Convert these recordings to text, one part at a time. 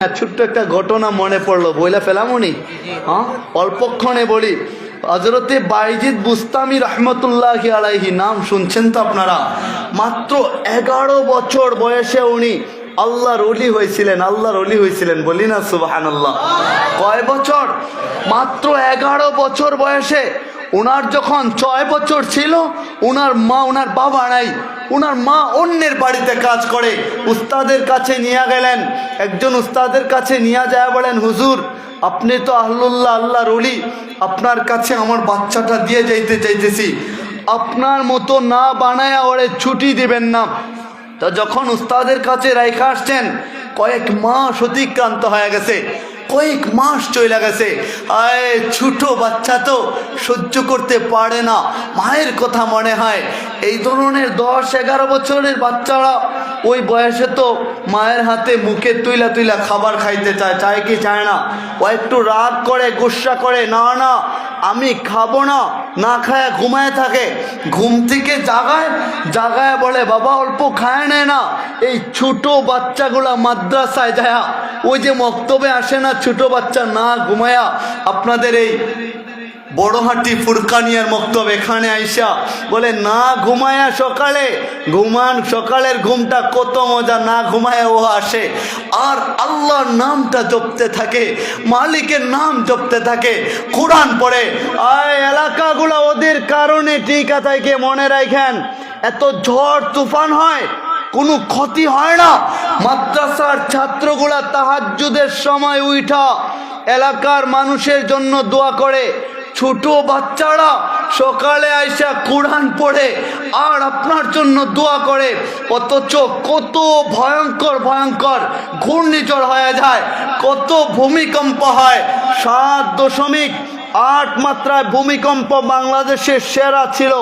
ছোট্ট একটা ঘটনা মনে পড়লো, বইলা ফেলামনি। হ্যাঁ, অল্পক্ষণে বলি। হযরতে বাইজিদ বুস্তামি রহমতুল্লাহি আলাইহি নাম শুনছেন তো আপনারা? মাত্র 11 বছর বয়সে উনি আল্লাহর ওলি হয়েছিলেন। আল্লাহর ওলি হয়েছিলেন, বলি না সুবহানাল্লাহ। কয় বছর? মাত্র 11 বছর বয়সে। উনার যখন 6 বছর ছিল, উনার বাবা নাই, উনার মা অন্যের বাড়িতে কাজ করে। উস্তাদের কাছে নিয়ে গেলেন। একজন উস্তাদের কাছে নিয়ে যায়, বলেন হুজুর আপনি তো আহলুল্লাহ, আল্লাহর ওলি, আপনার কাছে আমার বাচ্চাটা দিয়ে যাইতে চাইতেছি, আপনার মতো না বানায়া ওরে ছুটি দিবেন না। তো যখন উস্তাদের কাছে রাইখা আসছেন, কয়েক মাস অতিক্রান্ত হয়ে গেছে, কয়েক মাস চলে গেছে। আয় ছোট বাচ্চা তো সহ্য করতে পারে না, মায়ের কথা মনে হয়। এই ধরনের 10-11 বছরের বাচ্চারা ওই বয়সে তো মায়ের হাতে মুখে তুইলা তুইলা খাবার খাইতে চায়, চায় কি চায় না? ও একটু রাগ করে, গুসা করে, না না আমি খাবো না, না খায়া ঘুমায় থাকে। ঘুম থেকে জাগায় বলে বাবা অল্প খায় নেয় না। এই ছোট বাচ্চাগুলা মাদ্রাসায় যায়, ওই যে মক্তবে আসে না ছোট বাচ্চা, না ঘুমায়া আপনাদের এই বড়হাটি ফুরকানিয়ার মক্তব, এখানে আইসা বলে না ঘুমায়া সকালে ঘুমান, সকালের ঘুমটা কত মজা, না ঘুমায়া ও আসে আর আল্লাহর নামটা জপতে থাকে, মালিকের নাম জপতে থাকে, কোরআন পড়ে। আয় এলাকাগুলো ওদের কারণে টিকা থাকে, মনে রাখেন। এত ঝড় তুফান হয়, কোনো ক্ষতি হয় না। মাদ্রাসার ছাত্রগুলা তাহাজ্জুদের সময় উঠা এলাকার মানুষের জন্য দোয়া করে। ছোট বাচ্চারা সকালে আইসা কোরআন পড়ে আর আপনার জন্য দোয়া করে। অথচ কত ভয়ঙ্কর ভয়ঙ্কর ঘূর্ণিঝড় হয়ে যায়, কত ভূমিকম্প হয়। 7.8 মাত্রায় ভূমিকম্প বাংলাদেশের সেরা ছিল,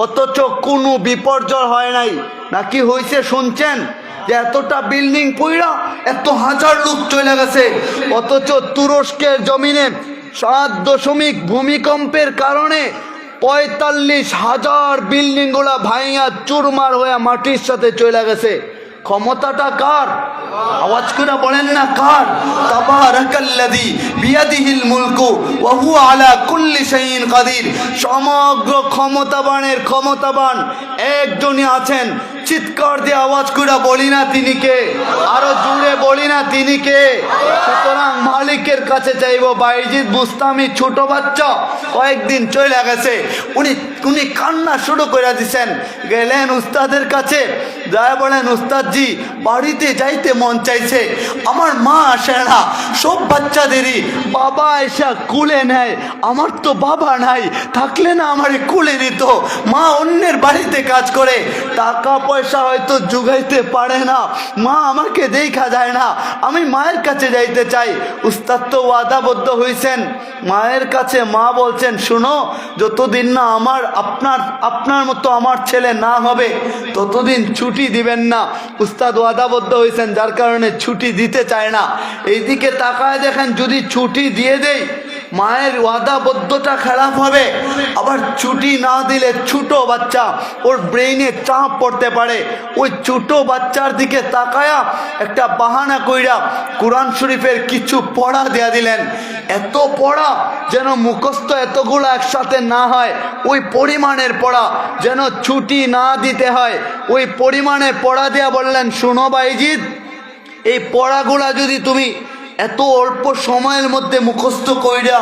অথচ কোনো বিপর্যয় হয় নাই। নাকি হয়েছে শুনছেন যে এতটা বিল্ডিং পইড়া এত হাজার লোক চলে গেছে, অথচ তুরস্কের জমিনে 7 ভূমিকম্পের কারণে 45,000 বিল্ডিং গুলা ভাইয়া চুরমার হয়ে মাটির সাথে চলে গেছে। ক্ষমতাটা কার? আওয়াজ করে বলেন না কার? তাবারাকাল্লাযী বিয়াদিহিল মুলকু ওয়া হুয়া আলা কুল্লি শাইইন কাদির। সমগ্র ক্ষমতাবানের ক্ষমতাবান একজনই আছেন। চিৎকার দিয়ে আওয়াজ করে বলি না তিনি কে? আরো জুড়ে বলি না তিনি কে? সুতরাং মালিকের কাছে চাইবো। বাইজিদ বুস্তামি ছোট বাচ্চা কয়েকদিন চলে গেছে, উনি কান্না শুরু করে দিছেন। গেলেন উস্তাদের কাছে, যায় বলেন উস্তাদজি বাড়িতে যাইতে মন চাইছে, আমার মা আসে না, সব বাচ্চাদেরই বাবা এসা কুলে নেয়, আমার তো বাবা নাই, থাকলে না আমারে কুলে নিত। মা অন্যের বাড়িতে কাজ করে, টাকা পয়সা হয়তো জুগাইতে পারে না, মা আমাকে দেখা যায় না, আমি মায়ের কাছে যাইতে চাই। উস্তাদ তো ওয়াদাবদ্ধ হয়েছেন মায়ের কাছে। মা বলছেন শুনো, যতদিন না আপনার মতো আমার ছেলে না হবে ততদিন ছুটি দিবেন না। উস্তাদ ওয়াদাবদ্ধ হয়েছেন, যার কারণে ছুটি দিতে চায় না। এইদিকে তাকায় দেখেন, যদি ছুটি দিয়ে দেই মায়ের ওয়াদাবদ্ধতা খারাপ হবে, আবার ছুটি না দিলে ছোট বাচ্চা ওর ব্রেইনে চাপ পড়তে পারে। ওই ছোট বাচ্চার দিকে তাকায়া একটা বাহানা কইরা কোরআন শরীফের কিছু পড়া দেয়া দিলেন। এত পড়া যেন মুখস্থ এতগুলো একসাথে না হয়, ওই পরিমাণের পড়া যেন ছুটি না দিতে হয়, ওই পরিমাণে পড়া দেয়া বললেন শোনো বাইজিদ, এই পড়াগুলা যদি তুমি এত অল্প সময়ের মধ্যে মুখস্থ কইরা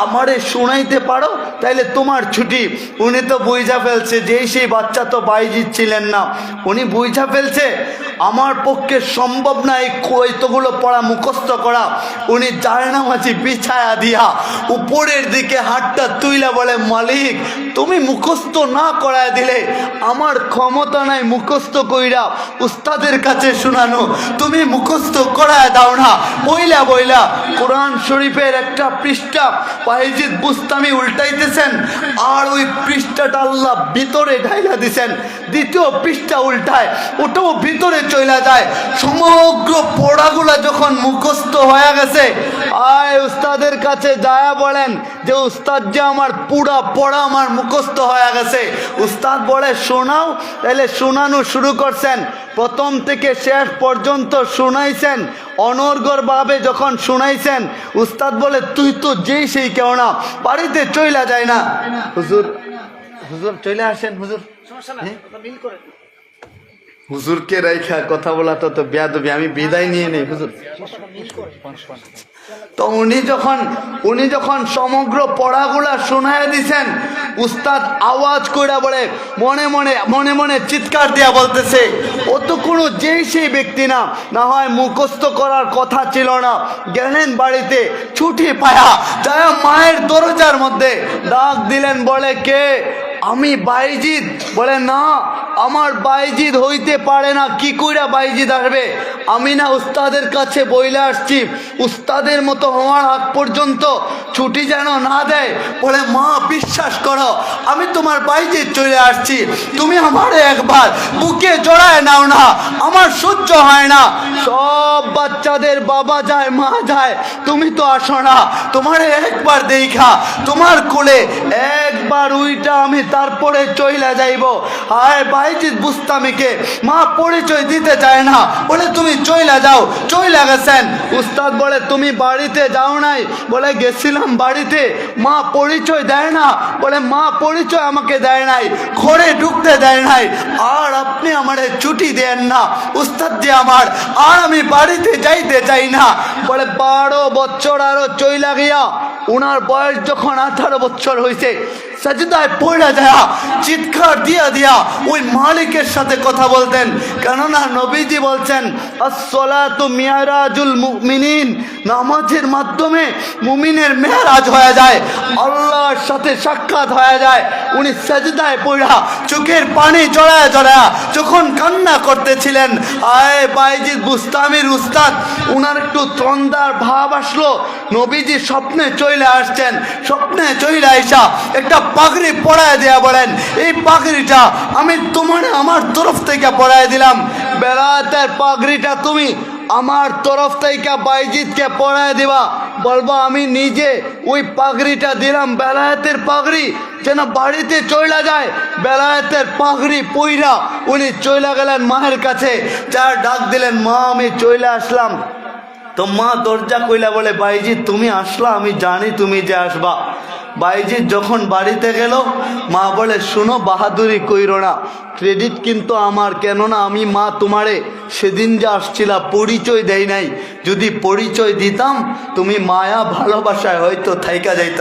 আমারে শোনাইতে পারো তাইলে তোমার ছুটি। উনি তো বুঝা ফেলছে, যেই সেই বাচ্চা তো বাইজিদ ছিলেন না, উনি বুঝা ফেলছে আমার পক্ষে সম্ভব না এতগুলো পড়া মুখস্থ করা। উনি জায়নামাজি বিছায়া দিয়া উপরের দিকে হাতটা তুইলা বলে মালিক তুমি মুখস্থ না করায় দিলে আমার ক্ষমতা নাই মুখস্থ কইরা উস্তাদের কাছে শোনানো, তুমি মুখস্থ করায় দাও না। বইলা কোরআন শরীফের একটা পৃষ্ঠা বাইজিদ বুস্তামি উল্টাইতেছেন, আর ওই পৃষ্ঠাটা আল্লাহ ভিতরে ঢাইলা দিছেন। দ্বিতীয় পৃষ্ঠা উল্টায়, ওটাও ভিতরে চলে যায়। সমগ্র পড়াগুলা যখন মুখস্থ হয়ে গেছে, আয় উস্তাদের কাছে যায় বলেন যে উস্তাদ যে আমার পুরা পড়া আমার মুখস্থ হয়ে গেছে। উস্তাদ বলে শোনাও, তাহলে শোনানো শুরু করছেন। প্রথম থেকে শেষ পর্যন্ত শুনাইছেন। অনর্গর ভাবে যখন শুনাইছেন, উস্তাদ বলে তুই তো যেই সেই কেউ না, বাড়িতে চইলা যায় না। হুজুর হুজুর চলে আসেন হুজুর। হুজুরকে রাইখা কথা বলা তো বেয়াদবি, আমি বিদায় নিয়ে নেই হুজুর। তো উনি যখন সমগ্র পড়াগুলা শোনায় দিছেন, উস্তাদ আওয়াজ কইরা বলে মনে মনে চিৎকার দিয়া বলতেছে, ও তো কোনো যেই সেই ব্যক্তি না, না হয় মুখস্থ করার কথা ছিল না, গেলেন বাড়িতে ছুটি পায়া যায় মায়ের দরজার মধ্যে ডাক দিলেন, বলে কে? আমি বাইজিদ। বলে না, আমার বাইজিদ হইতে পারে না, কি কইরা বাইজিদ আসবে? আমি না উস্তাদের কাছে বইলে আসছি, উস্তাদের মতো হওয়ার আগ পর্যন্ত ছুটি যেন না দেয়। বলে মা বিশ্বাস করো, আমি তোমার বাইজিদ চলে আসছি, তুমি আমারে একবার বুকে জড়ায় নাও না, আমার সহ্য হয় না। সব বাচ্চাদের বাবা যায় মা যায়, তুমি তো আসো না, তোমারে একবার দেখা তোমার কোলে একবার উইটা আমি তারপরে চইলা যাইব। আয় বাইজিদ বুস্তামিকে মা পরিচয় দিতে চায় না, বলে তুমি চইলা যাও। চইলা গেছেন। উস্তাদ বলে তুমি বাড়িতে যাও নাই? বলে গেছিলাম বাড়িতে, মা পরিচয় দেয় না। বলে মা পরিচয় আমাকে দেয় নাই, ঘরে ঢুকতে দেয় নাই, আর আপনি আমারে ছুটি দেন না উস্তাদ যে আমার, আর আমি বাড়িতে যাইতে চাই না। বলে 12 বছর আরো চইলা গিয়া উনার বয়স যখন 18 বছর হয়েছে, সাজদায় পড়ে যায় চিৎকার দিয়া ওই মালিকের সাথে কথা বলতেন। কেননা নবীজি বলছেন আসসালাতু মিরাজুল মুমিনিন, নামাজের মাধ্যমে মুমিনের মেরাজ হয়ে যায়, আল্লাহর সাথে সাক্ষাৎ হয়ে যায়। উনি সাজদায় পড়া চোখের পানি জড়ায় যখন কান্না করতেছিলেন, আয় বাইজিদ বুস্তামির উস্তাদ, উনার একটু তন্দার ভাব আসলো। নবীজি স্বপ্নে চলে আসছেন, স্বপ্নে চলে আইসা একটা পাগড়ি পরায় দেয়া বলেন, এই পাগড়িটা আমি তোমার আমার তরফ থেকে পরায় দিলাম, বেলায়েতের পাগড়িটা তুমি আমার তরফ থেকে বাইজিদকে পরায় দিবা। বলবো আমি নিজে ওই পাগড়িটা দিলাম, বেলায়েতের পাগড়ি, যেন বাড়িতে চইলা যায়। বেলায়েতের পাগড়ি পইরা উনি চইলা গেলেন মায়ের কাছে, যার ডাক দিলেন, মা আমি চইলা আসলাম। তো মা দরজা কইলা বলে, বাইজিদ তুমি আসলা, আমি জানি তুমি যে আসবা। বাইজিদ যখন বাড়িতে গেল, মা বলে শুনো বাহাদুরি কইরো না, ক্রেডিট কিন্তু আমার, কেননা আমি মা তোমারে সেদিন যে আসছিলা পরিচয় দেই নাই, যদি পরিচয় দিতাম তুমি মায়া ভালোবাসায় হয়তো থাইকা যাইতা।